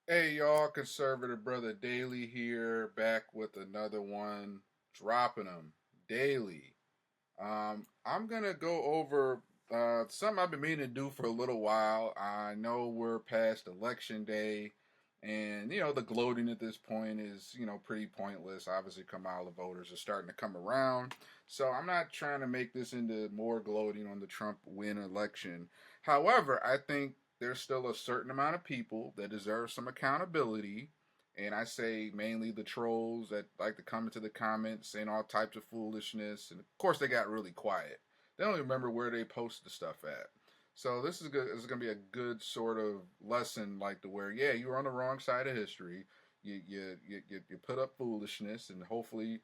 Hey y'all, conservative brother Daily here, back with another one, dropping them daily. I'm gonna go over something I've been meaning to do for a little while. I know we're past election day, and the gloating at this point is pretty pointless. Obviously, Kamala voters are starting to come around, so I'm not trying to make this into more gloating on the Trump win election. However, I think there's still a certain amount of people that deserve some accountability. And I say mainly the trolls that like to come into the comments saying all types of foolishness. And of course, they got really quiet. They don't even remember where they posted the stuff at. So this is good. This is gonna be a good sort of lesson, like to where, yeah, you were on the wrong side of history. You put up foolishness, and hopefully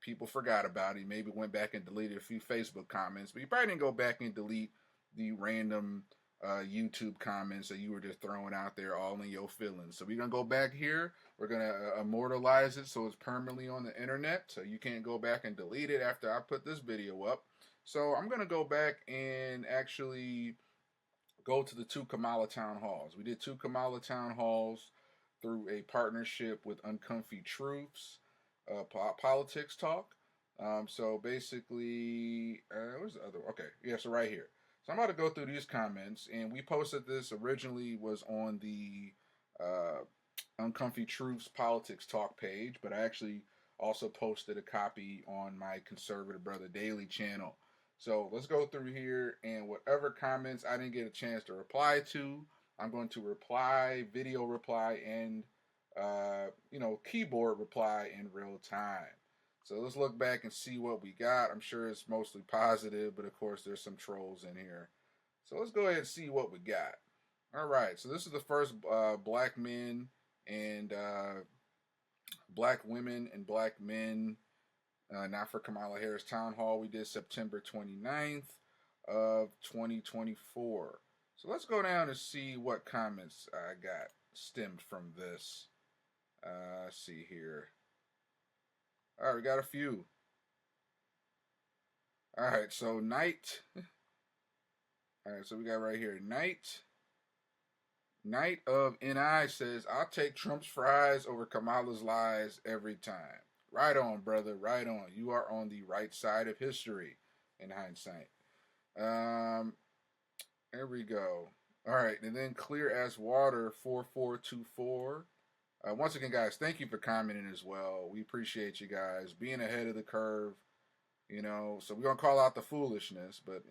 people forgot about it. Maybe went back and deleted a few Facebook comments, but you probably didn't go back and delete the random YouTube comments that you were just throwing out there all in your feelings. So we're gonna go back here. We're gonna immortalize it so it's permanently on the internet, so you can't go back and delete it after I put this video up. So I'm gonna go back and actually go to the two Kamala town halls. We did two Kamala town halls through a partnership with Uncomfy Truths Politics Talk. So basically, where's the other? Okay, yeah, so right here. So I'm about to go through these comments, and we posted this originally was on the uh, Uncomfy Truths Politics Talk page, but I actually also posted a copy on my Conservative Brother Daily channel. So let's go through here, and whatever comments I didn't get a chance to reply to, I'm going to reply, video reply, and keyboard reply in real time. So let's look back and see what we got. I'm sure it's mostly positive, but of course there's some trolls in here. So let's go ahead and see what we got. All right, so this is the first black men and black women and black men, not for Kamala Harris Town Hall. We did September 29th of 2024. So let's go down and see what comments I got stemmed from this. Let's see here. All right, we got a few. All right, so Night. All right, so we got right here Night of NI says, I'll take Trump's fries over Kamala's lies every time. Right on, brother. Right on. You are on the right side of history in hindsight. Um, there we go. All right, and then Clear as Water 4424. Once again, guys, thank you for commenting as well. We appreciate you guys being ahead of the curve. So we're gonna call out the foolishness, but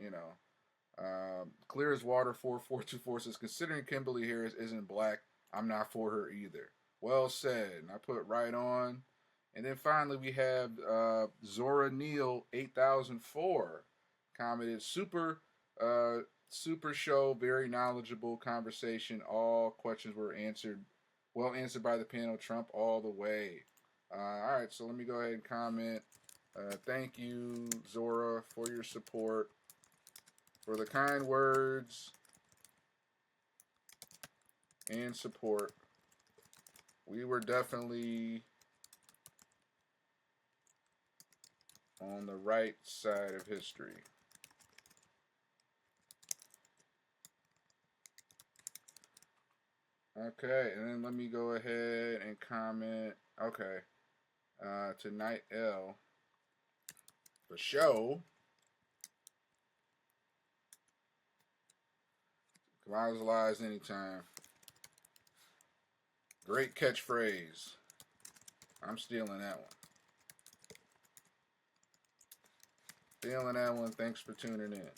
Clear as Water 4424 says, considering Kimberly Harris isn't black, I'm not for her either. Well said. And I put right on. And then finally we have Zora Neal 8004 commented, super show, very knowledgeable conversation. All questions were answered, well answered by the panel. Trump all the way. All right, so let me go ahead and comment. Thank you, Zora, for your support, for the kind words and support. We were definitely on the right side of history. Okay, and then let me go ahead and comment. Okay, to Night L for show. Kamala's lies anytime. Great catchphrase. I'm stealing that one. Stealing that one. Thanks for tuning in.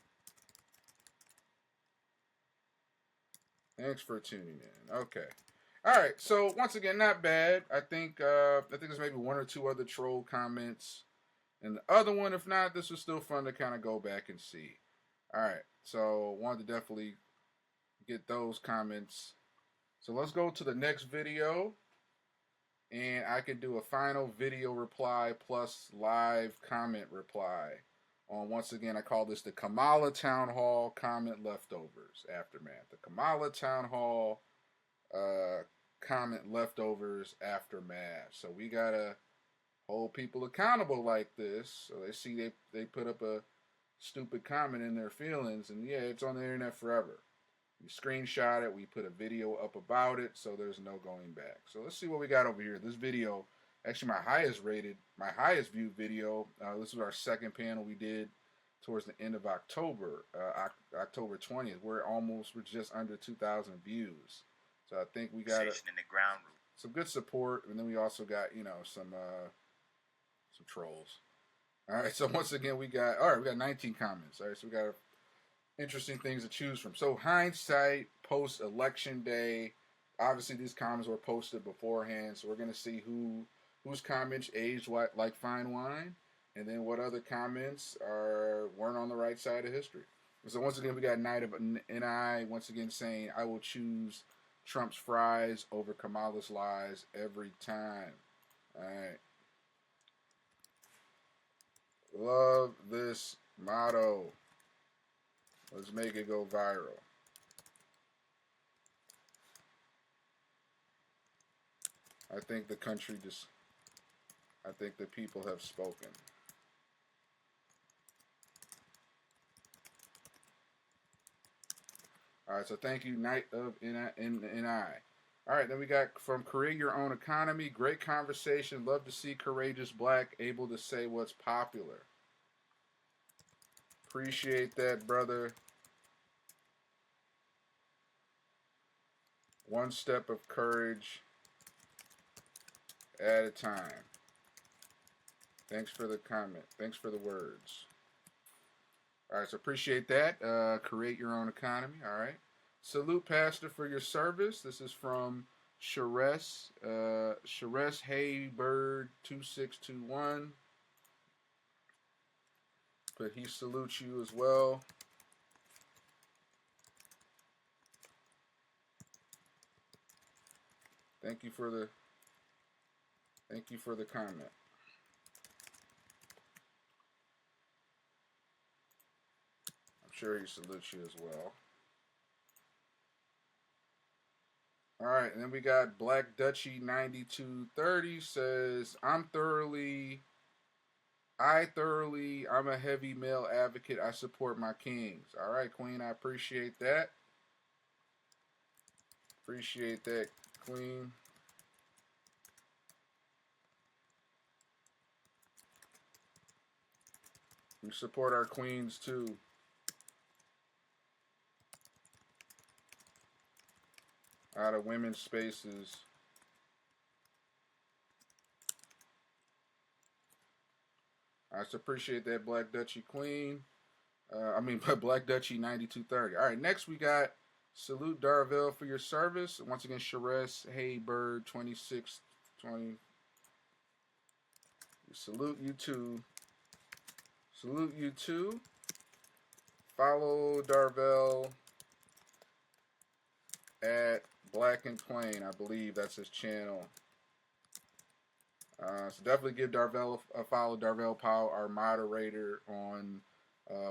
Thanks for tuning in. Okay. All right. So once again, not bad. I think there's maybe one or two other troll comments, and the other one, if not, this was still fun to kind of go back and see. All right. So wanted to definitely get those comments. So let's go to the next video, and I can do a final video reply plus live comment reply on, once again, I call this the Kamala Town Hall comment leftovers aftermath. The Kamala Town Hall comment leftovers aftermath. So we gotta hold people accountable like this. So they see they put up a stupid comment in their feelings, and yeah, it's on the internet forever. We screenshot it. We put a video up about it, so there's no going back. So let's see what we got over here. This video, actually my highest viewed video. This was our second panel we did towards the end of October, October 20th. We're just under 2,000 views. So I think we got in the ground some good support, and then we also got some trolls. All right, so once again we got 19 comments. All right, so we got interesting things to choose from. So hindsight post election day. Obviously these comments were posted beforehand, so we're gonna see whose comments aged like fine wine, and then what other comments weren't on the right side of history. So once again we got Night of NI once again saying, I will choose Trump's fries over Kamala's lies every time. All right. Love this motto. Let's make it go viral. I think the people have spoken. All right, so thank you, Night of NI. All right, then we got from Create Your Own Economy. Great conversation. Love to see courageous black able to say what's popular. Appreciate that, brother. One step of courage at a time. Thanks for the comment. Thanks for the words. All right, so appreciate that. Create Your Own Economy. All right. Salute, Pastor, for your service. This is from Shares Haybird 2621. But he salutes you as well. Thank you for the comment. I'm sure he salutes you as well. All right, and then we got Black Dutchy 9230 says, I'm a heavy male advocate. I support my kings. All right, Queen, I appreciate that. Appreciate that, Queen. We support our queens too. Out of women's spaces. I just appreciate that, Black Dutchy Queen. Black Dutchy 9230. All right, next we got Salute Darvell for your service. Once again, Shares Haybird 2620. Salute you too. Salute you too. Follow Darvell at Black and Plain. I believe that's his channel. So definitely give Darvell a follow. Darvell Powell, our moderator on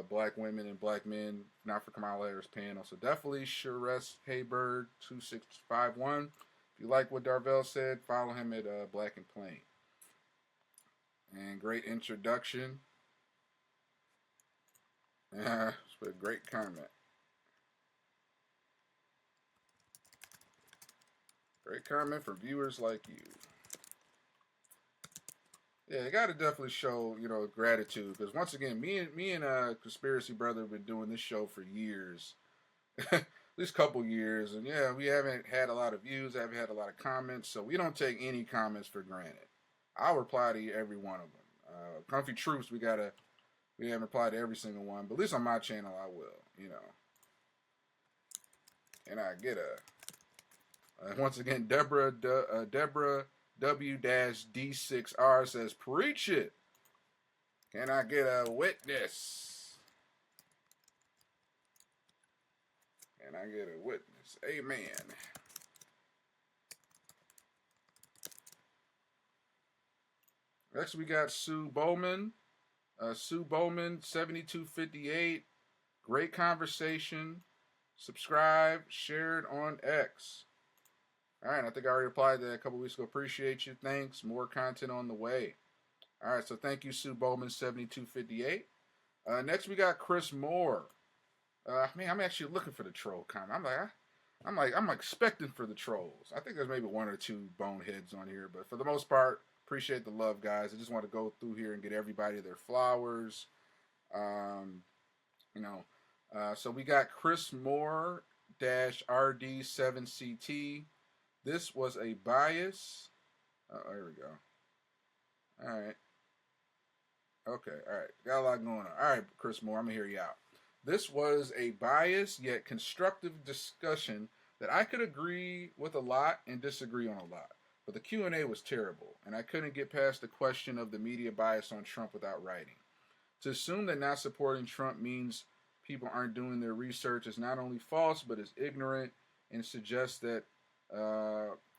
Black Women and Black Men, Not for Kamala Harris panel. So definitely Shares Haybird 2651. If you like what Darvell said, follow him at Black and Plain. And great introduction. It's a great comment. Great comment for viewers like you. Yeah, you got to definitely show, gratitude. Because once again, me and Conspiracy Brother have been doing this show for years. At least a couple years. And yeah, we haven't had a lot of views. Haven't had a lot of comments. So we don't take any comments for granted. I'll reply to every one of them. Uncomfy Truths, we haven't replied to every single one. But at least on my channel, I will, And I get once again, Deborah W-D6R says, preach it. Can I get a witness? Can I get a witness? Amen. Next, we got Sue Bowman. Sue Bowman, 7258. Great conversation. Subscribe, share it on X. All right, I think I already replied to that a couple weeks ago. Appreciate you. Thanks. More content on the way. All right, so thank you, Sue Bowman, 7258. Next, we got Chris Moore. Man, I'm actually looking for the troll comment. I'm expecting for the trolls. I think there's maybe one or two boneheads on here, but for the most part, appreciate the love, guys. I just want to go through here and get everybody their flowers. Um, you know, so we got Chris Moore RD7CT. This was a bias. Oh, there we go. All right. Okay. All right. Got a lot going on. All right, Chris Moore, I'm gonna hear you out. This was a biased yet constructive discussion that I could agree with a lot and disagree on a lot. But the Q&A was terrible, and I couldn't get past the question of the media bias on Trump without writing. To assume that not supporting Trump means people aren't doing their research is not only false, but is ignorant and suggests that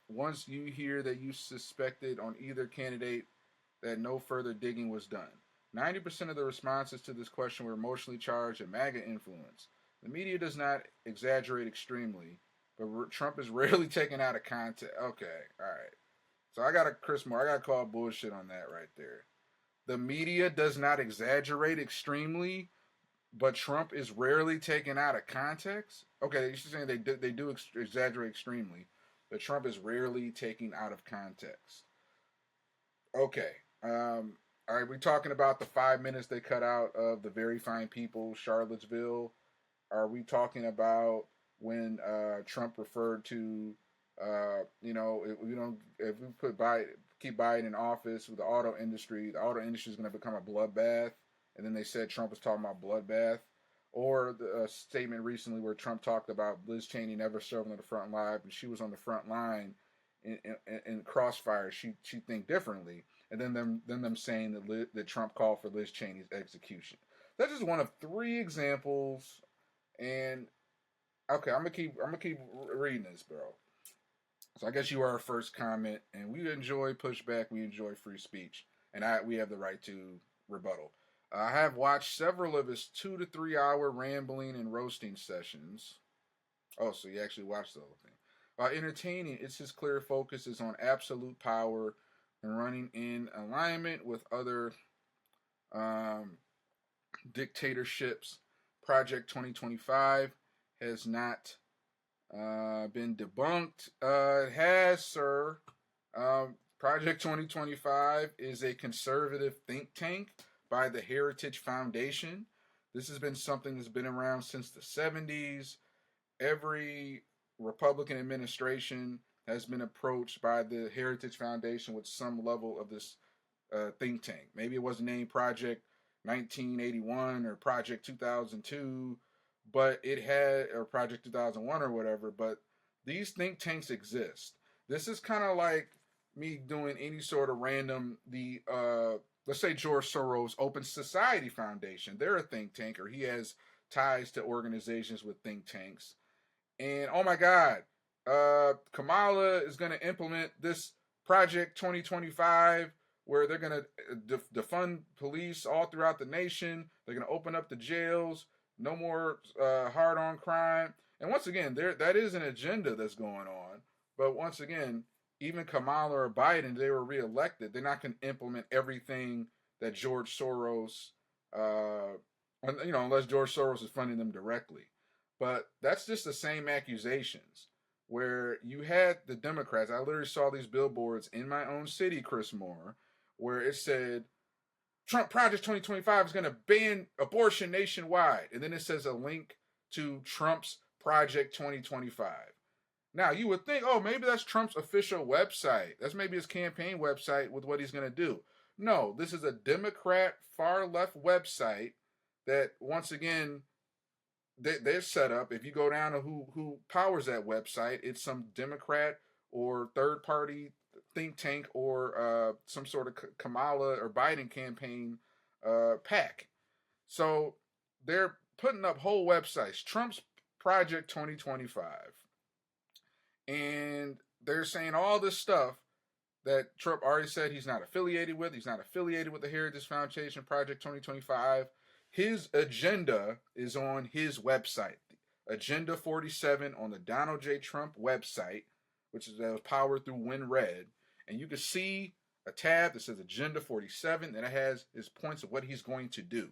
once you hear that you suspected on either candidate, that no further digging was done. 90% of the responses to this question were emotionally charged and MAGA influence. The media does not exaggerate extremely, but Trump is rarely taken out of context. Okay, all right. So I got Chris Moore. I got to call bullshit on that right there. The media does not exaggerate extremely, but Trump is rarely taken out of context. Okay, you're saying they do exaggerate extremely, but Trump is rarely taken out of context. Okay. All right, we're talking about the 5 minutes they cut out of the Very Fine People, Charlottesville. Are we talking about when Trump referred to, if we keep Biden in office with the auto industry is going to become a bloodbath, and then they said Trump was talking about bloodbath, or the statement recently where Trump talked about Liz Cheney never serving on the front line, and she was on the front line in crossfire. She think differently, and then them saying that Trump called for Liz Cheney's execution. That's just one of three examples. And okay, I'm gonna keep reading this, bro. So I guess you are our first comment, and we enjoy pushback. We enjoy free speech, and we have the right to rebuttal. I have watched several of his 2 to 3 hour rambling and roasting sessions. Oh, so you actually watched the whole thing. Entertaining, it's his clear focus is on absolute power and running in alignment with other dictatorships. Project 2025 has not been debunked. It has, sir. Project 2025 is a conservative think tank by the Heritage Foundation. This has been something that's been around since the 70s. Every Republican administration has been approached by the Heritage Foundation with some level of this think tank. Maybe it wasn't named Project 1981 or Project 2002, but it had, or Project 2001 or whatever, but these think tanks exist. This is kind of like me doing any sort of random, let's say George Soros Open Society Foundation. They're a think tank, or he has ties to organizations with think tanks. And oh my God, Kamala is going to implement this Project 2025 where they're going to defund police all throughout the nation. They're going to open up the jails. No more hard-on crime. And once again, that is an agenda that's going on. But once again, even Kamala or Biden, they were reelected. They're not going to implement everything that George Soros, unless George Soros is funding them directly. But that's just the same accusations where you had the Democrats. I literally saw these billboards in my own city, Chris Moore, where it said, Trump Project 2025 is going to ban abortion nationwide. And then it says a link to Trump's Project 2025. Now, you would think, oh, maybe that's Trump's official website. That's maybe his campaign website with what he's going to do. No, this is a Democrat far-left website that, once again, they're set up. If you go down to who powers that website, it's some Democrat or third-party think tank or some sort of Kamala or Biden campaign pack. So they're putting up whole websites, Trump's Project 2025. And they're saying all this stuff that Trump already said he's not affiliated with. He's not affiliated with the Heritage Foundation Project 2025. His agenda is on his website, Agenda 47 on the Donald J. Trump website, which is powered through WinRed. And you can see a tab that says Agenda 47, and it has his points of what he's going to do.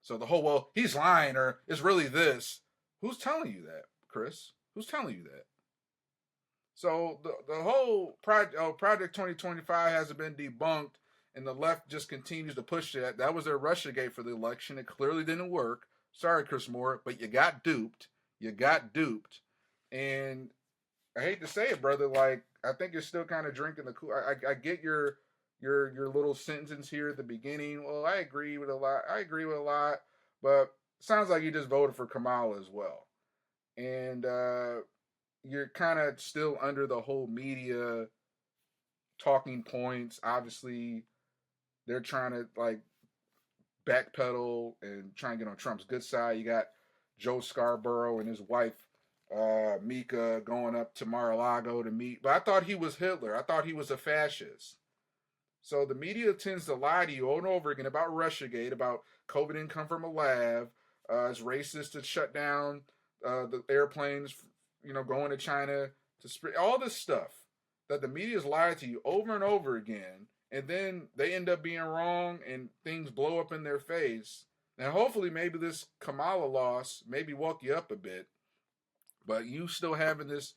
So the whole, well, he's lying or it's really this. Who's telling you that, Chris? Who's telling you that? So the whole Project 2025 hasn't been debunked, and the left just continues to push that. That was their Russiagate for the election. It clearly didn't work. Sorry, Chris Moore, but you got duped. You got duped, and I hate to say it, brother. Like I think you're still kind of drinking the cool. I get your little sentence here at the beginning. Well, I agree with a lot. I agree with a lot, but it sounds like you just voted for Kamala as well, and you're kind of still under the whole media talking points. Obviously, they're trying to like backpedal and try and get on Trump's good side. You got Joe Scarborough and his wife Mika going up to Mar-a-Lago to meet. But I thought he was Hitler. I thought he was a fascist. So the media tends to lie to you over and over again about Russiagate, about COVID didn't come from a lab. It's racist to shut down the airplanes, going to China to spread all this stuff that the media's lied to you over and over again, and then they end up being wrong and things blow up in their face. And hopefully, maybe this Kamala loss maybe woke you up a bit, but you still having this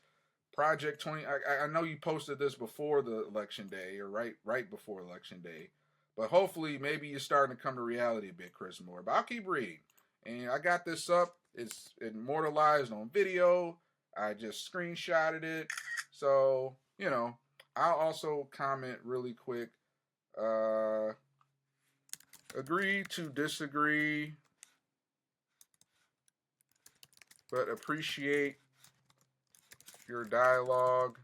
Project 20. I know you posted this before the election day or right before election day, but hopefully maybe you're starting to come to reality a bit, Chris Moore. But I'll keep reading, and I got this up. It's immortalized on video. I just screenshotted it, so I'll also comment really quick. Agree to disagree, but appreciate your dialogue,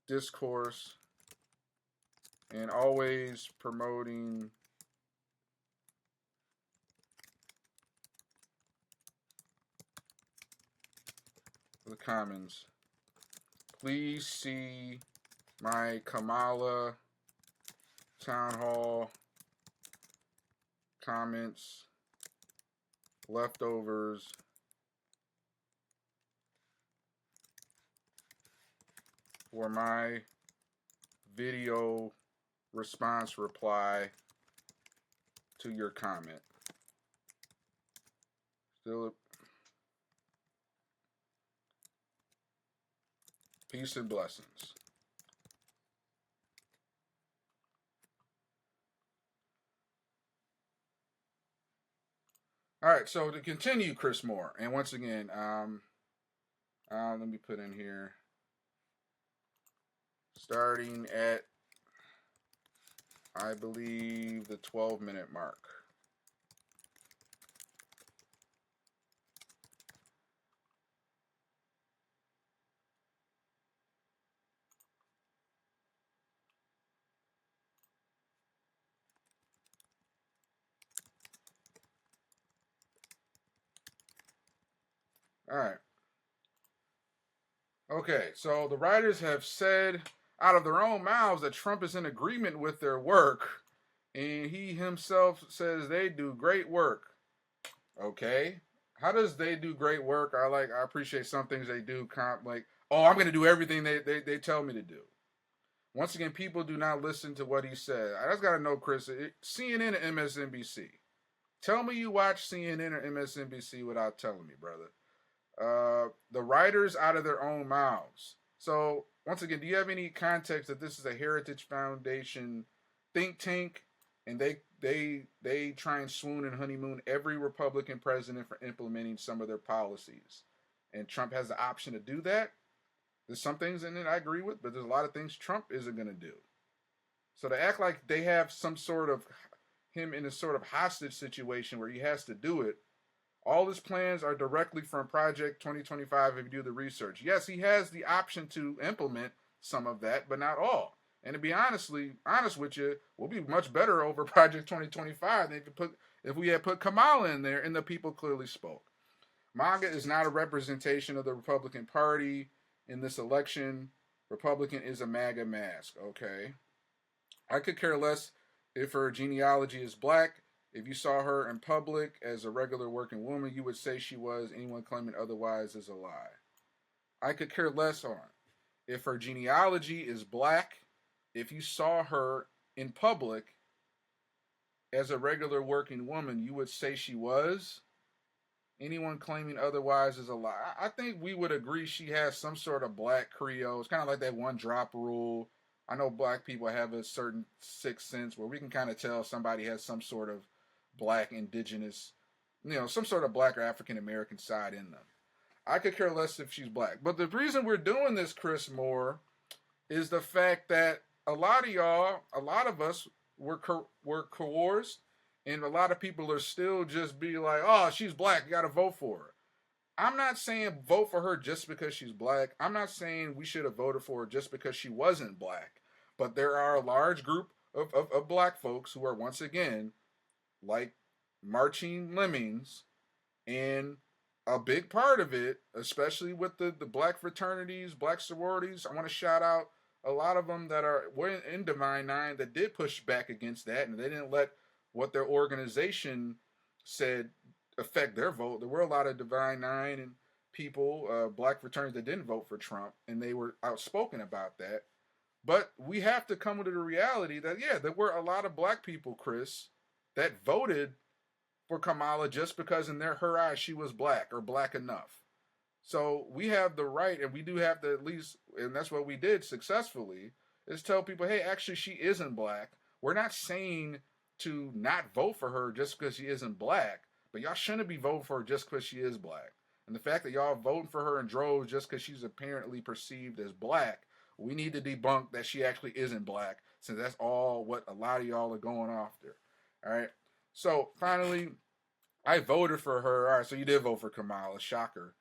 discourse, and always promoting the commons. Please see my Kamala town hall comments, leftovers, for my video response reply to your comment. Still, peace and blessings. All right, so to continue, Chris Moore, and once again, let me put in here, starting at, I believe, the 12-minute mark. All right. Okay, so the writers have said out of their own mouths that Trump is in agreement with their work, and he himself says they do great work. Okay, how does they do great work? I appreciate some things they do, like, oh, I'm going to do everything they tell me to do. Once again, people do not listen to what he said. I just got to know, Chris, CNN and MSNBC. Tell me you watch CNN or MSNBC without telling me, brother. The writers out of their own mouths. So, once again, do you have any context that this is a Heritage Foundation think tank, and they try and swoon and honeymoon every Republican president for implementing some of their policies, and Trump has the option to do that? There's some things in it I agree with, but there's a lot of things Trump isn't going to do. So to act like they have some sort of him in a sort of hostage situation where he has to do it. All his plans are directly from Project 2025 if you do the research. Yes, he has the option to implement some of that, but not all. And to be honest with you, we'll be much better over Project 2025 than if we had put Kamala in there and the people clearly spoke. MAGA is not a representation of the Republican Party in this election. Republican is a MAGA mask, okay? I could care less if her genealogy is black. If you saw her in public as a regular working woman, you would say she was. Anyone claiming otherwise is a lie. I could care less on if her genealogy is black. If you saw her in public as a regular working woman, you would say she was. Anyone claiming otherwise is a lie. I think we would agree she has some sort of black Creole. It's kind of like that one drop rule. I know black people have a certain sixth sense where we can kind of tell somebody has some sort of black indigenous, some sort of black or African American side in them. I could care less if she's black. But the reason we're doing this, Chris Moore, is the fact that a lot of y'all, a lot of us were coerced, and a lot of people are still just be like, oh, she's black, you got to vote for her. I'm not saying vote for her just because she's black. I'm not saying we should have voted for her just because she wasn't black. But there are a large group of black folks who are, once again, like marching lemmings, and a big part of it, especially with the black fraternities, black sororities, I want to shout out a lot of them that were in Divine Nine that did push back against that, and they didn't let what their organization said affect their vote. There were a lot of Divine Nine and people, black fraternities that didn't vote for Trump, and they were outspoken about that. But we have to come to the reality that, yeah, there were a lot of black people, Chris, that voted for Kamala just because in her eyes she was black or black enough. So we have the right, and we do have to at least, and that's what we did successfully, is tell people, hey, actually she isn't black. We're not saying to not vote for her just because she isn't black, but y'all shouldn't be voting for her just because she is black. And the fact that y'all voting for her in droves just because she's apparently perceived as black, we need to debunk that she actually isn't black, since that's all what a lot of y'all are going after. All right. So finally, I voted for her. All right, so you did vote for Kamala. Shocker.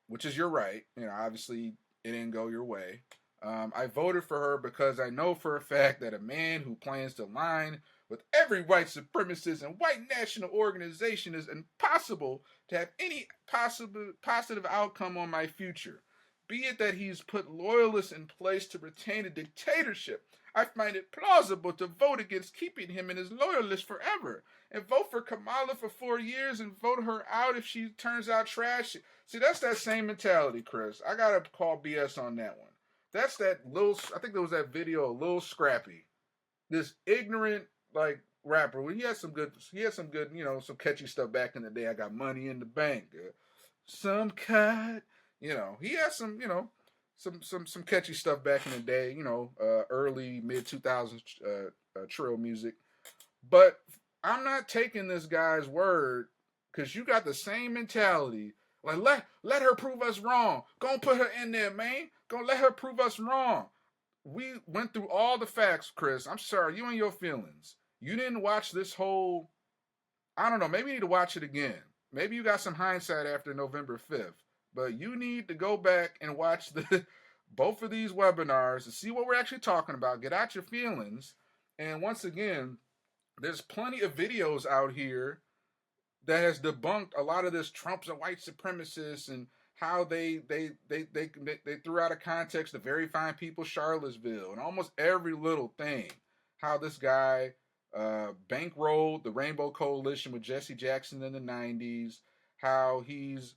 Which is your right. Obviously it didn't go your way. I voted for her because I know for a fact that a man who plans to align with every white supremacist and white national organization is impossible to have any positive outcome on my future. Be it that he's put loyalists in place to retain a dictatorship, I find it plausible to vote against keeping him in his loyalist forever, and vote for Kamala for 4 years and vote her out if she turns out trash. See, that's that same mentality, Chris. I gotta call BS on that one. That's that little, I think there was that video, Lil Scrappy. This ignorant, rapper. He had some good, some catchy stuff back in the day. I got money in the bank. Some cut. He had some, some catchy stuff back in the day, early, mid 2000s trill music. But I'm not taking this guy's word, because you got the same mentality. Like, let her prove us wrong. Go put her in there, man. Go let her prove us wrong. We went through all the facts, Chris. I'm sorry, you and your feelings. You didn't watch this whole, I don't know, maybe you need to watch it again. Maybe you got some hindsight after November 5th. But you need to go back and watch both of these webinars to see what we're actually talking about. Get out your feelings. And once again, there's plenty of videos out here that has debunked a lot of this Trump's a white supremacist and how they threw out of context the very fine people Charlottesville and almost every little thing. How this guy bankrolled the Rainbow Coalition with Jesse Jackson in the 90s. How he's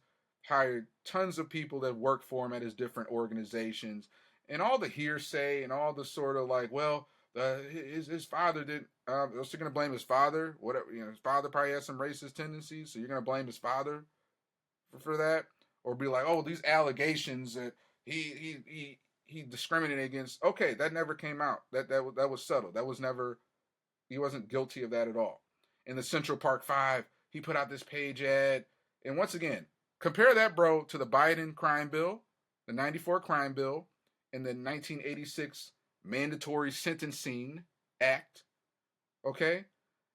hired tons of people that work for him at his different organizations. And all the hearsay and all the sort of his father did. Was he going to blame his father? Whatever, his father probably has some racist tendencies, so you're going to blame his father for that, or be like, oh, these allegations that he discriminated against. Okay, that never came out. That was settled. That was never. He wasn't guilty of that at all. In the Central Park 5, he put out this page ad, and once again, compare that, bro, to the Biden crime bill, the 94 crime bill, and the 1986 Mandatory Sentencing Act, okay?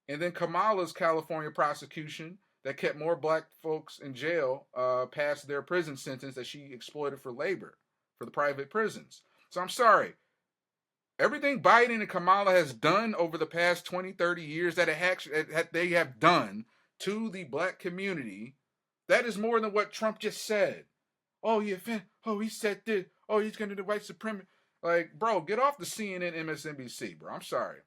And then Kamala's California prosecution that kept more black folks in jail past their prison sentence that she exploited for labor, for the private prisons. So I'm sorry. Everything Biden and Kamala has done over the past 20, 30 years that they have done to the black community, that is more than what Trump just said. Oh, he said this. Oh, he's going to do white supremacy. Like, bro, get off the CNN, MSNBC, bro. I'm sorry.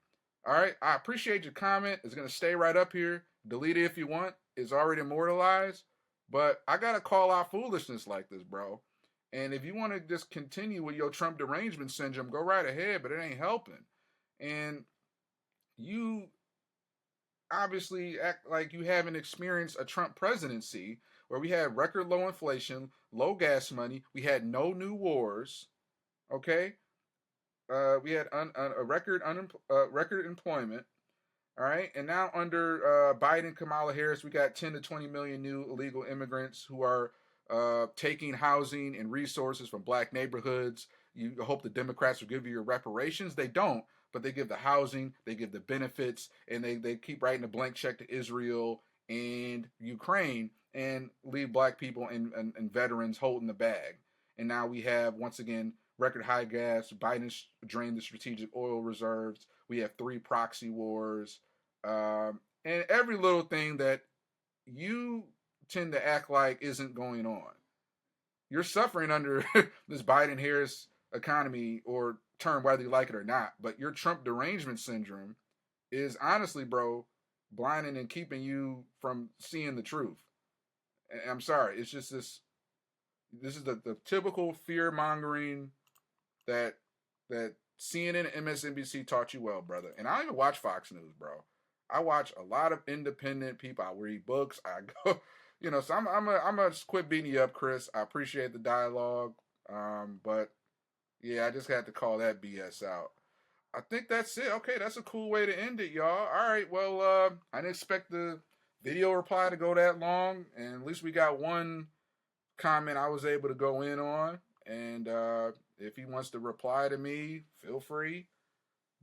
All right? I appreciate your comment. It's going to stay right up here. Delete it if you want. It's already immortalized. But I got to call out foolishness like this, bro. And if you want to just continue with your Trump derangement syndrome, go right ahead, but it ain't helping. And you obviously act like you haven't experienced a Trump presidency where we had record low inflation, low gas money, we had no new wars. Okay, we had a record employment. All right, and now under Biden, Kamala Harris, we got 10 to 20 million new illegal immigrants who are taking housing and resources from black neighborhoods. You hope the Democrats will give you your reparations. They don't, but they give the housing, they give the benefits, and they keep writing a blank check to Israel and Ukraine and leave black people and veterans holding the bag. And now we have, once again, record high gas. Biden's drained the strategic oil reserves. We have 3 proxy wars, and every little thing that you tend to act like isn't going on. You're suffering under this Biden Harris economy or term, whether you like it or not. But your Trump derangement syndrome is honestly, bro, blinding and keeping you from seeing the truth. And I'm sorry, it's just this. This is the typical fear mongering that CNN and MSNBC taught you well, brother. And I don't even watch Fox News, bro. I watch a lot of independent people. I read books. I go, So I'm gonna just quit beating you up, Chris. I appreciate the dialogue, but yeah, I just had to call that BS out. I think that's it. Okay, that's a cool way to end it, y'all. All right, well, I didn't expect the video reply to go that long, and at least we got one comment I was able to go in on. And if he wants to reply to me, feel free.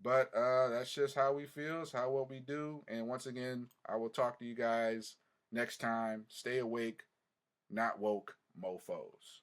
But that's just how we feel. It's how what we do. And once again, I will talk to you guys next time. Stay awake, not woke, mofos.